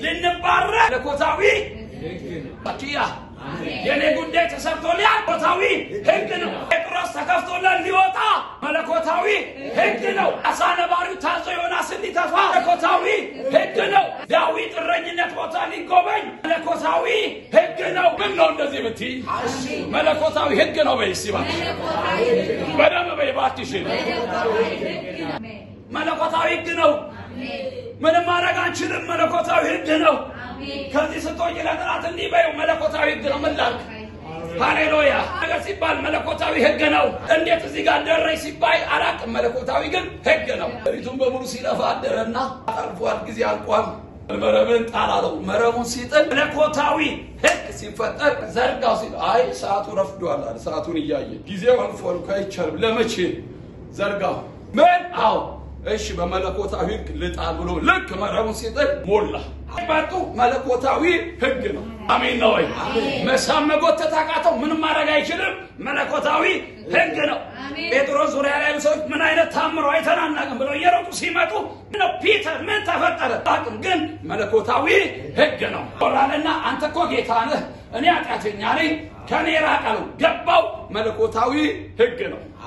لنبارك ملكوتاوي بكيا የኔ ጉዳይ ተሰርቶልኛል መለኮታዊ ህግ ነው ጴጥሮስ ተከፍቶለት ሊወጣ መለኮታዊ ህግ ነው አሳነባሪው ታዞ ዮናስ እንዲተፋ መለኮታዊ ህግ ነው ዳዊት እረኝነት ቦታ ሊጎበኝ መለኮታዊ ህግ ነው ምን ነው እንደዚህ ብትይ መለኮታዊ ህግ ነው በይሲባ በደም በይባትሽ መለኮታዊ ህግ ነው ምንም ማድረግ አንችልም መለኮታዊ ህግ ነው ከዚህ ስትወጪ ለጥራት እንዲበዩ መለኮታዊ ህግ ነው መላክ ሃሌሉያ ነገር ሲባል መለኮታዊ ህግ ነው እንዴት እዚህ ጋር ደረይ ሲባይ አላቅ መለኮታዊ ግን ህግ ነው ሪቱን በሙሉ ሲለፋ አደረና አልፏል ጊዜ አልቋል መረብን ጣላለው መረቡን ሲጥል መለኮታዊ ህግ ሲፈጠር ዘርጋው ሲል አይ ሰዓቱ ረፍዷል አለ ሰዓቱን ይያየ ጊዜው አልፏል ካይቻል ለመቼ ዘርጋው ምን አው እሺ በመለኮታዊ ህግ ልጣል ብሎ ልክ መረቡን ሲጥል ሞላ ባጡ መለኮታዊ ህግ ነው አሜን ነው ወይ መሳም መጎተት አቃተው ምንም ማድረግ አይችልም መለኮታዊ ህግ ነው ጴጥሮስ ዙሪያ ላይ ሰዎች ምን አይነት ታምሮ አይተናናቅም ብለው እየሮጡ ሲመጡ ነው ፒተር ምን ተፈጠረ አቅም ግን መለኮታዊ ህግ ነው ወራለና አንተ እኮ ጌታ ነህ እኔ አጣተኛ ነኝ ከኔ ራቀው ገባው መለኮታዊ ህግ ነው